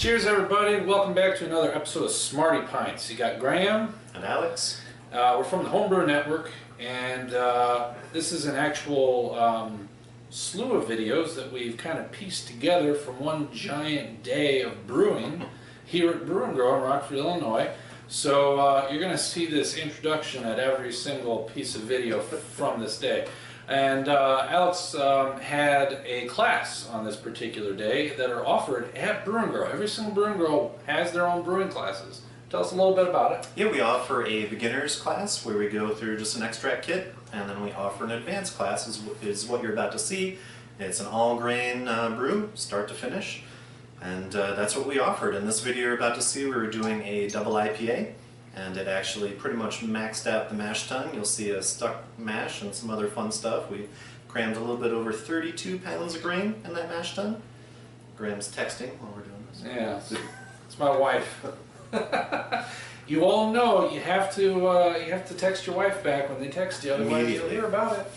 Cheers, everybody. Welcome back to another episode of Smarty Pints. You got Graham. And Alex. We're from the Homebrew Network, and this is an actual slew of videos that we've kind of pieced together from one giant day of brewing here at Brew and Grow in Rockford, Illinois. So you're going to see this introduction at every single piece of video from this day. And Alex had a class on this particular day that are offered at Brew and Grow. Every single Brew and Grow has their own brewing classes. Tell us a little bit about it. Yeah, we offer a beginner's class where we go through just an extract kit, and then we offer an advanced class, is what you're about to see. It's an all-grain brew, start to finish, and that's what we offered. In this video you're about to see, we were doing a double IPA, and it actually pretty much maxed out the mash tun. You'll see a stuck mash and some other fun stuff. We crammed a little bit over 32 pounds of grain in that mash tun. Graham's texting while we're doing this. Yeah, it's my wife. You all know you have to text your wife back when they text you, otherwise you'll hear about it.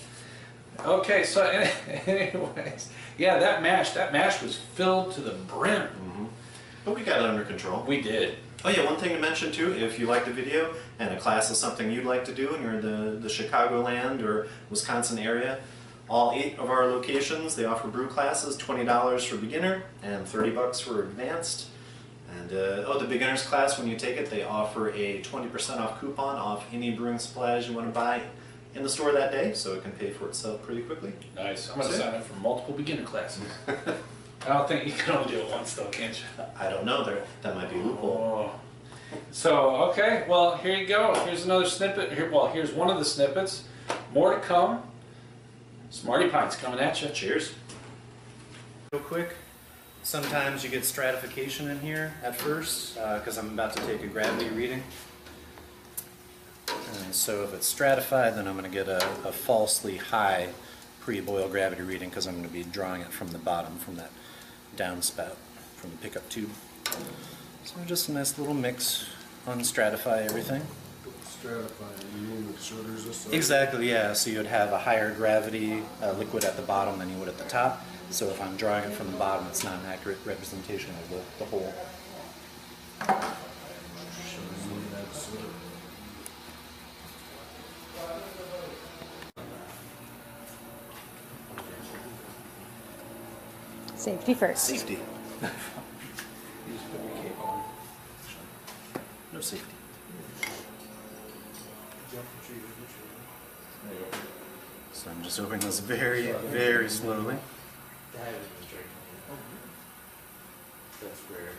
Okay, so anyways, yeah, that mash was filled to the brim. Mm-hmm. But we got it under control. We did. Oh yeah, one thing to mention too, if you like the video and a class is something you'd like to do and you're in the Chicagoland or Wisconsin area, all 8 of our locations, they offer brew classes, $20 for beginner and $30 for advanced. And the beginner's class, when you take it, they offer a 20% off coupon off any brewing supplies you want to buy in the store that day, so it can pay for itself pretty quickly. Nice. I'm going to sign up for multiple beginner classes. I don't think you can only do it once though, can't you? I don't know. That might be a loophole. Oh. So, okay, well, here you go. Here's another snippet. Here's one of the snippets. More to come. Smarty Pints coming at you. Cheers. Real quick, sometimes you get stratification in here at first, because I'm about to take a gravity reading. And so if it's stratified, then I'm going to get a falsely high pre-boil gravity reading, because I'm going to be drawing it from the bottom, from that downspout, from the pickup tube. So just a nice little mix, unstratify everything. Stratifying, you mean the sugars or something? Exactly, yeah. So you'd have a higher gravity liquid at the bottom than you would at the top. So if I'm drawing it from the bottom, it's not an accurate representation of the whole. Safety first. Safety. You just put your cape on. No safety. So I'm just opening this very, very slowly. That's rare.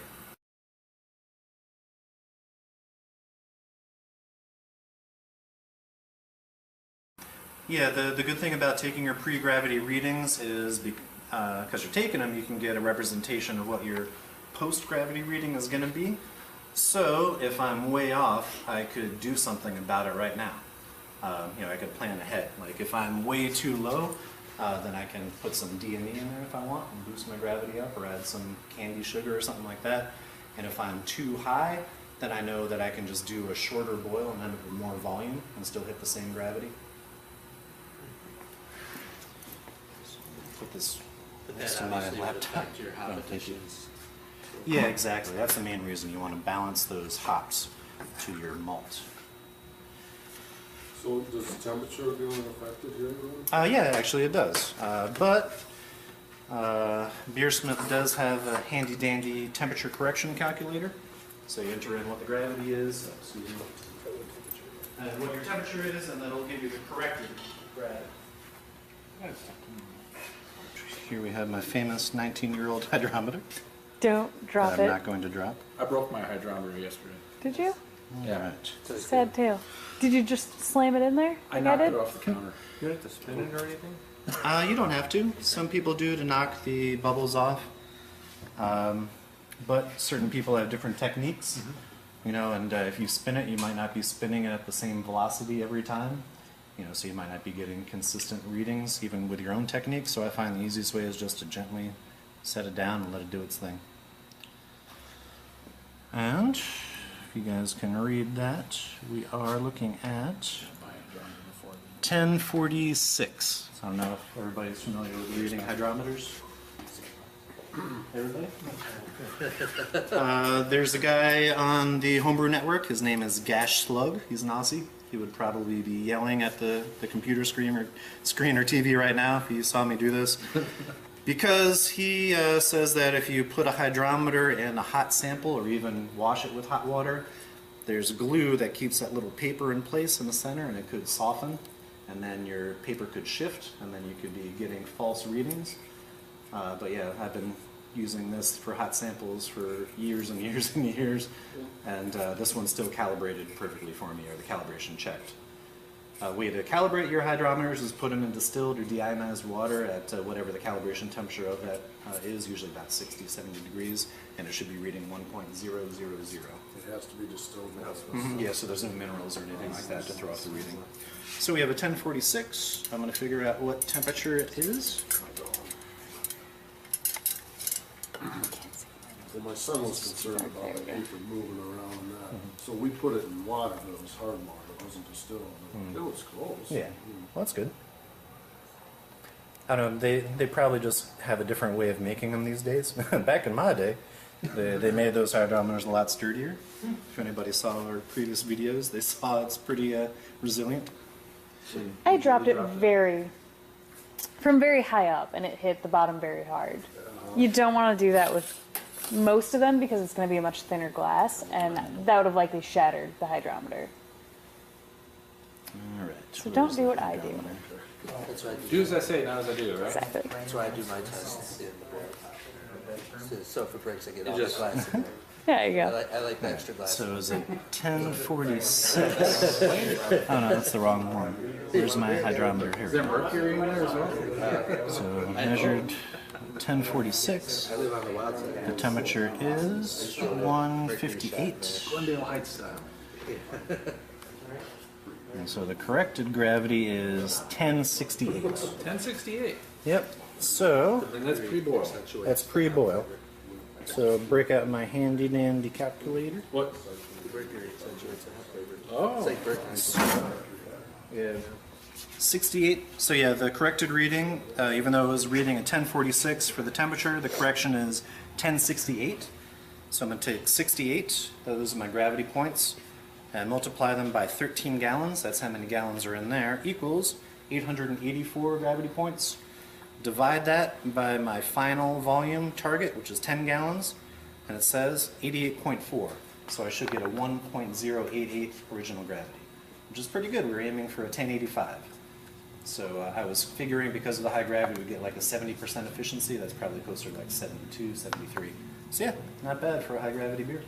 Yeah, the good thing about taking your pre-gravity readings is because you're taking them, you can get a representation of what your post-gravity reading is going to be. So if I'm way off, I could do something about it right now. I could plan ahead. Like if I'm way too low, then I can put some DME in there if I want and boost my gravity up, or add some candy sugar or something like that. And if I'm too high, then I know that I can just do a shorter boil and end up with more volume and still hit the same gravity. Put this next to my laptop. Oh, thank you. Yeah, exactly. That's the main reason. You want to balance those hops to your malt. So does the temperature get affected here? Yeah, actually it does. But Beersmith does have a handy-dandy temperature correction calculator. So you enter in what the gravity is, and what your temperature is, and that'll give you the corrected gravity. Here we have my famous 19-year-old hydrometer. Don't drop that I'm it. not going to drop. I broke my hydrometer yesterday. Did you? Yeah. Right. Sad tale. Did you just slam it in there? I knocked it off the counter. You don't have to spin it or anything? You don't have to. Some people do to knock the bubbles off. But certain people have different techniques. Mm-hmm. And if you spin it, you might not be spinning it at the same velocity every time. So you might not be getting consistent readings even with your own technique. So I find the easiest way is just to gently set it down and let it do its thing. And if you guys can read that, we are looking at 1046. So I don't know if everybody's familiar with reading hydrometers. Everybody? There's a guy on the Homebrew Network. His name is Gash Slug. He's an Aussie. He would probably be yelling at the computer screen or TV right now if he saw me do this. Because he says that if you put a hydrometer in a hot sample or even wash it with hot water, there's glue that keeps that little paper in place in the center, and it could soften, and then your paper could shift, and then you could be getting false readings. But yeah, I've been using this for hot samples for years and years and years, and this one's still calibrated perfectly for me, or the calibration checked. Way to calibrate your hydrometers is put them in distilled or deionized water at whatever the calibration temperature of that is, usually about 60, 70 degrees, and it should be reading 1.000. It has to be distilled water. Yeah, so there's no minerals or anything like that to throw off the reading. So we have a 1046. I'm going to figure out what temperature it is. Well, my son was concerned about the paper moving around and that. So we put it in water, but it was hard water. It wasn't distilled. It was close. Yeah, well, that's good. I don't know, they probably just have a different way of making them these days. Back in my day, they made those hydrometers a lot sturdier. If anybody saw our previous videos, they saw it's pretty resilient. I dropped it from very high up, and it hit the bottom very hard. You don't want to do that with most of them because it's going to be a much thinner glass, and that would have likely shattered the hydrometer. All right. So don't do what I do. That's why I Do as I say, not as I do, right? Exactly. That's why I do my tests in the brew. So if it breaks, I get all just- the glass in there. There you I go. like the extra glass. So is it 1046? Oh no, that's the wrong one. Where's my hydrometer? Here. Is there mercury in there as well? So measured 1046. I live on the wild side. The temperature is 158. Glendale Heights style. And so the corrected gravity is 1068. 1068. Yep. So And that's pre-boil. that's pre-boil. So break out my handy dandy calculator. What? Oh. It's like Berkeley. Yeah. 68. So yeah, the corrected reading, even though it was reading at 1046 for the temperature, the correction is 1068. So I'm going to take 68, those are my gravity points, and multiply them by 13 gallons, that's how many gallons are in there, equals 884 gravity points. Divide that by my final volume target, which is 10 gallons, and it says 88.4. So I should get a 1.088 original gravity, which is pretty good. We were aiming for a 1085. So I was figuring because of the high gravity, we'd get like a 70% efficiency. That's probably closer to like 72, 73. So yeah, not bad for a high gravity beer.